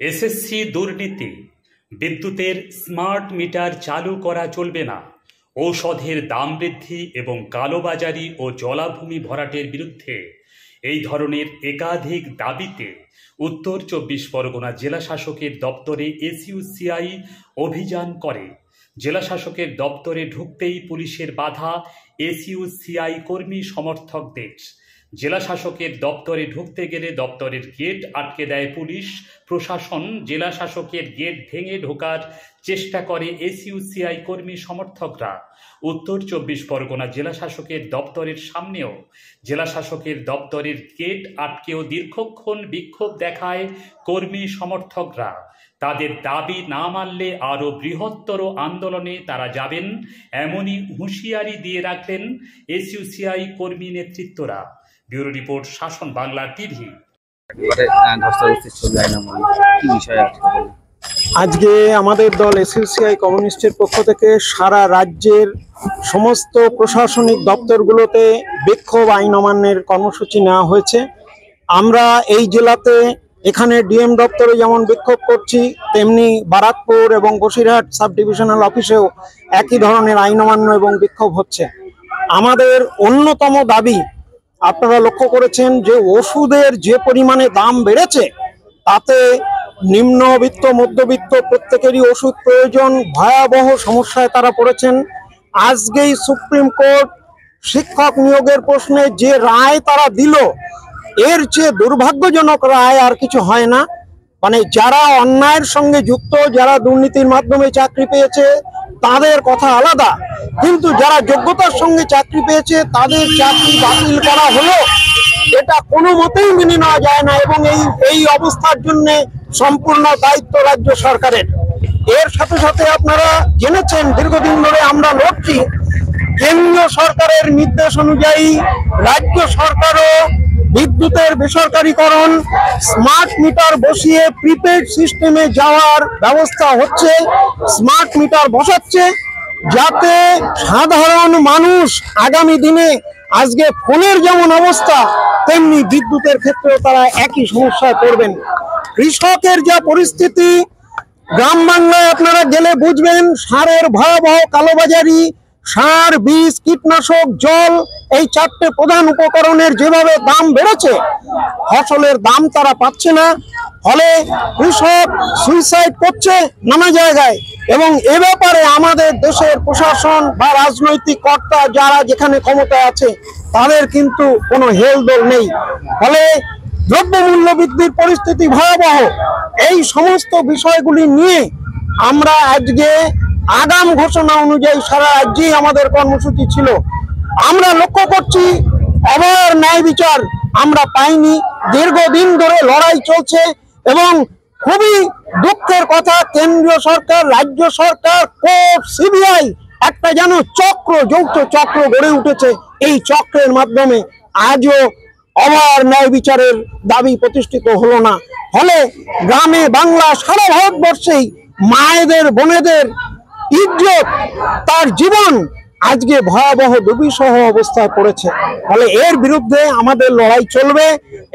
SSC দুর্নীতি, বিদ্যুতের smart meter চালু করা চলবে না, ঔষধের দাম বৃদ্ধি এবং কালোবাজারি ও জলাভূমি ভরাটের বিরুদ্ধে এই ধরনের একাধিক দাবিতে উত্তর ২৪ পরগনা জেলা শাসকের দপ্তরে এসইউসিআই অভিযান করে। জেলা শাসকের দপ্তরে ঢুকতেই পুলিশের বাধা এসইউসিআই কর্মী সমর্থকদের। জেলা শাসকের দপ্তরে ঢুকতে গেলে দপ্তরের গেট আটকে দেয় পুলিশ প্রশাসন। জেলা শাসকের গেট ভেঙে ঢোকার চেষ্টা করে এসইউসিআই কর্মী সমর্থকরা। উত্তর ২৪ পরগনা জেলা শাসকের দপ্তরের সামনেও জেলা শাসকের দপ্তরের গেট আটকেও দীর্ঘক্ষণ বিক্ষোভ দেখায় কর্মী সমর্থকরা। তাদের দাবি না মানলে আরও বৃহত্তর আন্দোলনে তারা যাবেন, এমনই হুঁশিয়ারি দিয়ে রাখলেন এসইউসিআই কর্মী নেতৃত্বরা। ব্যুরো রিপোর্ট, শাসন বাংলা টিভি। আজকে আমাদের দল এসইউসিআই কমিউনিস্টের পক্ষ থেকে সারা রাজ্যের সমস্ত প্রশাসনিক দপ্তরগুলোতে বিক্ষোভ আইন অমান্যের কর্মসূচি নেওয়া হয়েছে। আমরা এই জেলাতে এখানে ডিএম দপ্তরে যেমন বিক্ষোভ করছি, তেমনি বারাকপুর এবং বসিরহাট সাব ডিভিশনাল অফিসেও একই ধরনের আইন অমান্য এবং বিক্ষোভ হচ্ছে। আমাদের অন্যতম দাবি, আপনারা লক্ষ্য করেছেন যে ওষুধের যে পরিমাণে দাম বেড়েছে, তাতে নিম্নবিত্ত মধ্যবিত্ত প্রত্যেকেরই ওষুধ প্রয়োজন, ভয়াবহ সমস্যায় তারা পড়েছেন। আজকেই সুপ্রিম কোর্ট শিক্ষক নিয়োগের প্রশ্নে যে রায় তারা দিল, এর চেয়ে দুর্ভাগ্যজনক রায় আর কিছু হয় না। মানে যারা অন্যায়ের সঙ্গে যুক্ত, যারা দুর্নীতির মাধ্যমে চাকরি পেয়েছে তাদের কথা আলাদা, কিন্তু যারা যোগ্যতার সঙ্গে চাকরি পেয়েছে তাদের চাকরি বাতিল করা হলো, এটা কোনো মতেই মেনে নেওয়া যায় না। এবং এই অবস্থার জন্য সম্পূর্ণ দায়িত্ব রাজ্য সরকারের। এর সাথে সাথে আপনারা জেনেছেন দীর্ঘদিন ধরে আমরা লড়ছি, কেন্দ্রীয় সরকারের নির্দেশ অনুযায়ী রাজ্য সরকারও বিদ্যুতের বেসরকারীকরণ, স্মার্ট মিটার বসিয়ে প্রিপেড সিস্টেমে যাওয়ার ব্যবস্থা হচ্ছে, স্মার্ট মিটার বসাচ্ছে, যাতে সাধারণ মানুষ আগামী দিনে আজকে ফোনের যেমন অবস্থা, তেমনি বিদ্যুতের ক্ষেত্রেও তারা একই সমস্যায় পড়বেন। কৃষকের যা পরিস্থিতি, গ্রাম বাংলায় আপনারা গেলে বুঝবেন, সারের ভয়াবহ কালোবাজারি, সার, বীজ, কীটনাশক, জল, এই চারটে প্রধান উপকরণের যেভাবে দাম বেড়েছে, ফসলের দাম তারা পাচ্ছে না। ফলে কৃষক সুইসাইড করছে নানা জায়গায়। এবং এ ব্যাপারে আমাদের দেশের প্রশাসন বা রাজনৈতিক কর্তা যারা যেখানে ক্ষমতায় আছে, তাদের কিন্তু কোনো হেলদোল নেই। ফলে দ্রব্যমূল্য বৃদ্ধির পরিস্থিতি ভয়াবহ। এই সমস্ত বিষয়গুলি নিয়ে আমরা আজকে আগাম ঘোষণা অনুযায়ী সারা রাজ্যেই আমাদের কর্মসূচি ছিল। আমরা লক্ষ্য করছি অবাধ ন্যায় বিচার আমরা পাইনি, দীর্ঘদিন ধরে লড়াই চলছে। এবং খুবই দুঃখের কথা, কেন্দ্রীয় সরকার, রাজ্য সরকার, কোর্ট, সিবিআই একটা যেন চক্র, যৌথ চক্র গড়ে উঠেছে। এই চক্রের মাধ্যমে আজও অবাধ ন্যায় বিচারের দাবি প্রতিষ্ঠিত হলো না। ফলে গ্রামে বাংলা সারা ভারতবর্ষেই মায়েদের, বোনেদের ইজ্জত, তার জীবন আজকে ভয়াবহ দুর্বিষহ অবস্থায় পড়েছে। ফলে এর বিরুদ্ধে আমাদের লড়াই চলবে।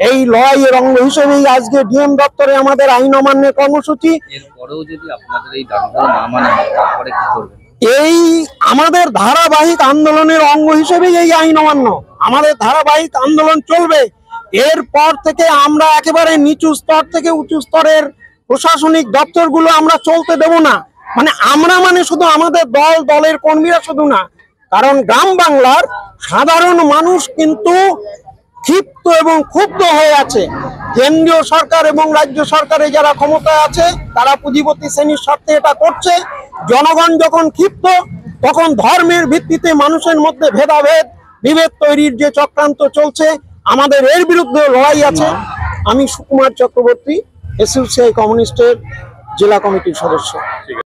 এই লড়াইয়ের অঙ্গ হিসেবেই আজকে ডিএম দপ্তরে আমাদের আইন অমান্যের কর্মসূচি। এই আমাদের ধারাবাহিক আন্দোলনের অঙ্গ হিসেবেই এই আইন অমান্য, আমাদের ধারাবাহিক আন্দোলন চলবে। এরপর থেকে আমরা একেবারে নিচু স্তর থেকে উঁচু স্তরের প্রশাসনিক দপ্তরগুলো আমরা চলতে দেব না। আমরা শুধু আমাদের দলের কর্মীরা শুধু না, কারণ গ্রাম বাংলার সাধারণ মানুষ কিন্তু ক্ষিপ্ত এবং ক্ষুব্ধ হয়ে আছে। কেন্দ্রীয় সরকার এবং রাজ্য সরকারে যারা ক্ষমতায় আছে, তারা পুঁজিপতি শ্রেণীর স্বার্থে এটা করছে। জনগণ যখন ক্ষিপ্ত, তখন ধর্মের ভিত্তিতে মানুষের মধ্যে ভেদাভেদ, বিভেদ তৈরির যে চক্রান্ত চলছে, আমাদের এর বিরুদ্ধে লড়াই আছে। আমি সুকুমার চক্রবর্তী, এসইউসিআই কমিউনিস্টের জেলা কমিটির সদস্য।